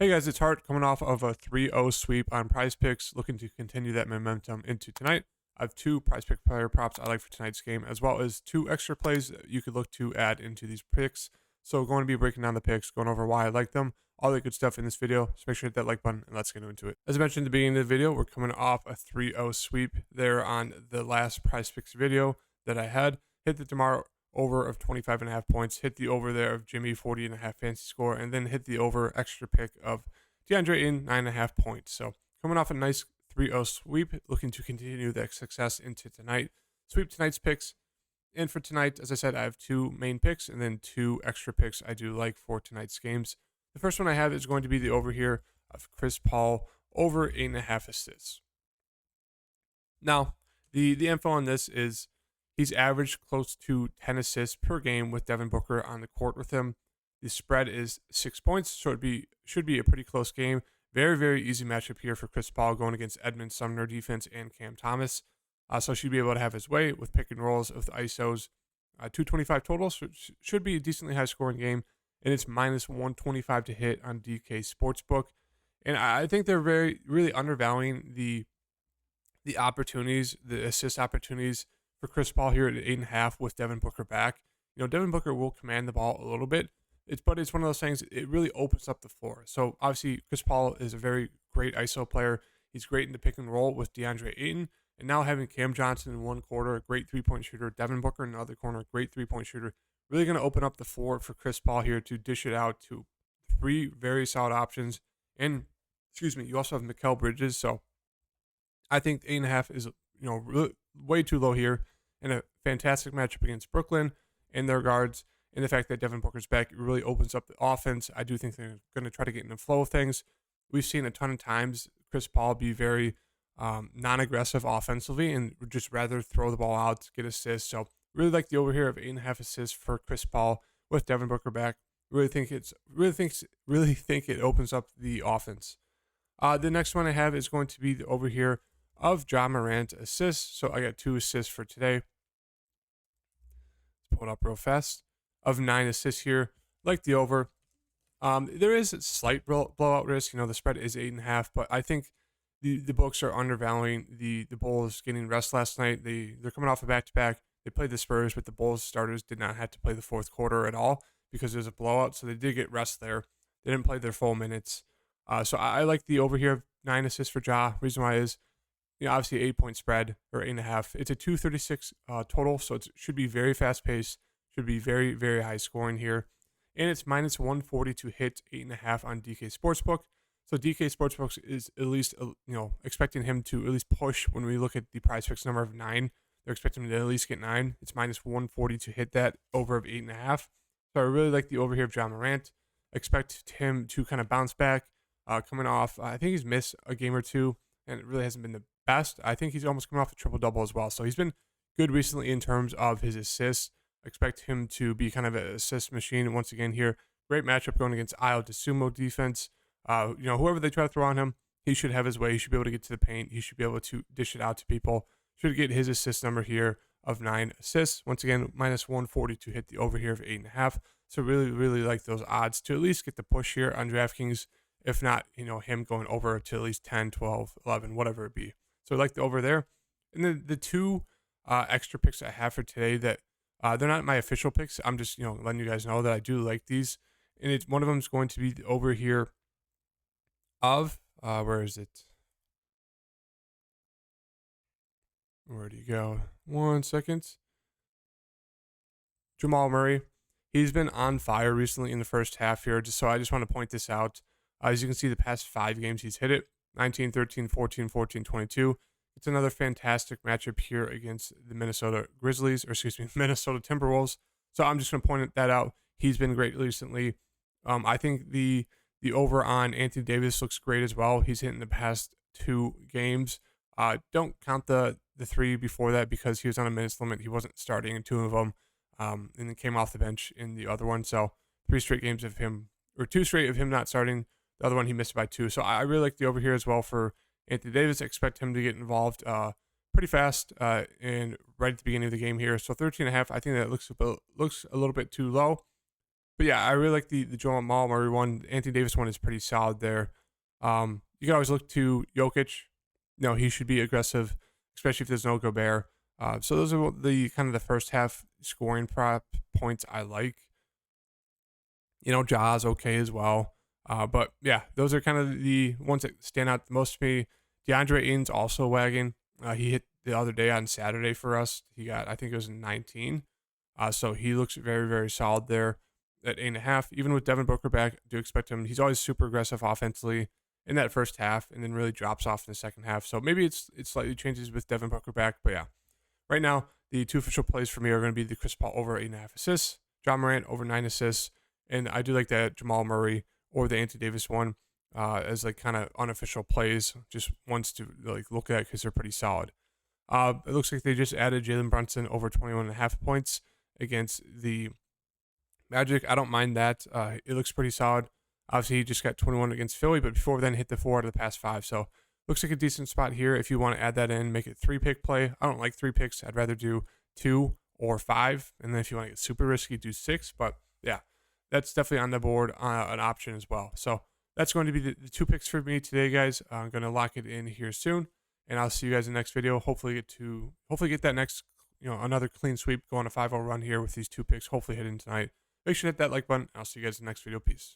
Hey guys, it's Hart coming off of a 3-0 sweep on PrizePicks, looking to continue that momentum into tonight. I have two PrizePick player props I like for tonight's game, as well as two extra plays that you could look to add into these picks. So going to be breaking down the picks, going over why I like them, all the good stuff in this video. So make sure to hit that like button and let's get into it. As I mentioned at the beginning of the video, we're coming off a 3-0 sweep there on the last PrizePicks video that I had. Hit the tomorrow over of 25.5 points, hit the over there of Jimmy 40.5 fantasy score, and then hit the over extra pick of DeAndre in 9.5 points. So coming off a nice 3-0 sweep, looking to continue that success into tonight. Sweep tonight's picks. And for tonight, as I said, I have two main picks and then two extra picks I do like for tonight's games. The first one I have is going to be the over here of Chris Paul over 8.5 assists. Now, the info on this is he's averaged close to 10 assists per game with Devin Booker on the court with him. The spread is 6 points, so should be a pretty close game. Very, very easy matchup here for Chris Paul going against Edmund Sumner defense and Cam Thomas. So should be able to have his way with pick and rolls with ISOs. 225 total, so should be a decently high scoring game. And it's minus 125 to hit on DK Sportsbook. And I think they're really undervaluing the opportunities, the assist opportunities for Chris Paul here at 8.5 with Devin Booker back. You know, Devin Booker will command the ball a little bit, but it's one of those things, it really opens up the floor. So obviously Chris Paul is a very great ISO player. He's great in the pick and roll with DeAndre Ayton. And now having Cam Johnson in one quarter, a great three-point shooter, Devin Booker in the other corner, a great three-point shooter, really going to open up the floor for Chris Paul here to dish it out to three very solid options. And, you also have Mikal Bridges. So I think 8.5 is, really way too low here, and a fantastic matchup against Brooklyn and their guards. And the fact that Devin Booker's back really opens up the offense. I do think they're going to try to get in the flow of things. We've seen a ton of times Chris Paul be very non-aggressive offensively and would just rather throw the ball out, get assists. So really like the over here of 8.5 assists for Chris Paul with Devin Booker back. Really think it opens up the offense. The next one I have is going to be the over here of Ja Morant assists. So I got 2 assists for today. Let's pull it up real fast. Of 9 assists here, like the over. There is a slight blowout risk. The spread is 8.5, but I think the books are undervaluing the Bulls getting rest last night. They're coming off a back-to-back. They played the Spurs, but the Bulls starters did not have to play the fourth quarter at all because there's a blowout, so they did get rest there. They didn't play their full minutes. So I like the over here of 9 assists for Ja. Reason why is, obviously 8-point spread or 8.5. It's a 236 total, so it should be very fast paced. Should be very, very high scoring here. And it's minus 140 to hit 8.5 on DK Sportsbook. So DK Sportsbook is at least, expecting him to at least push when we look at the PrizePicks number of 9. They're expecting him to at least get 9. It's minus 140 to hit that over of 8.5. So I really like the over here of Ja Morant. Expect him to kind of bounce back coming off. I think he's missed a game or two, and it really hasn't been the best. I think he's almost coming off a triple-double as well. So he's been good recently in terms of his assists. Expect him to be kind of an assist machine once again here. Great matchup going against Ayo DeSumo defense. Whoever they try to throw on him, he should have his way. He should be able to get to the paint. He should be able to dish it out to people. Should get his assist number here of 9 assists. Once again, minus 140 to hit the over here of 8.5. So really, really like those odds to at least get the push here on DraftKings. If not, him going over to at least 10, 12, 11, whatever it be. So I like the over there. And then the two extra picks I have for today that they're not my official picks. I'm just, letting you guys know that I do like these. And one of them is going to be over here of, where is it? Where'd he go? 1 second. Jamal Murray. He's been on fire recently in the first half here. So I just want to point this out. As you can see, the past 5 games he's hit it. 19, 13, 14, 14, 22. It's another fantastic matchup here against the Minnesota Timberwolves. So I'm just going to point that out. He's been great recently. I think the over on Anthony Davis looks great as well. He's hit in the past 2 games. Don't count the 3 before that because he was on a minutes limit. He wasn't starting in 2 of them, and then came off the bench in the other one. So 3 straight games of him, or 2 straight of him not starting. The other one he missed by 2. So I really like the over here as well for Anthony Davis. I expect him to get involved pretty fast and right at the beginning of the game here. So 13.5, I think that looks a little bit too low. But yeah, I really like the Jamal Murray one. Anthony Davis one is pretty solid there. You can always look to Jokic. He should be aggressive, especially if there's no Gobert. So those are the kind of the first half scoring prop points I like. Ja's okay as well. But yeah, those are kind of the ones that stand out the most to me. DeAndre Ayton's also wagging. He hit the other day on Saturday for us. He got, I think it was 19. So he looks very, very solid there at 8.5. Even with Devin Booker back, I do expect him. He's always super aggressive offensively in that first half and then really drops off in the second half. So maybe it slightly changes with Devin Booker back. But yeah, right now, the two official plays for me are going to be the Chris Paul over 8.5 assists, John Morant over 9 assists, and I do like that Jamal Murray or the Anthony Davis one as like kind of unofficial plays, just ones to like look at because they're pretty solid. It looks like they just added Jalen Brunson over 21.5 points against the Magic. I don't mind that. It looks pretty solid. Obviously, he just got 21 against Philly, but before then hit the 4 out of the past 5. So looks like a decent spot here if you want to add that in, make it 3-pick play. I don't like 3 picks. I'd rather do 2 or 5. And then if you want to get super risky, do 6. But yeah, that's definitely on the board, an option as well. So that's going to be the 2 picks for me today, guys. I'm going to lock it in here soon. And I'll see you guys in the next video. Hopefully get that next, another clean sweep, go on a 5-0 run here with these 2 picks. Hopefully hit in tonight. Make sure to hit that like button. I'll see you guys in the next video. Peace.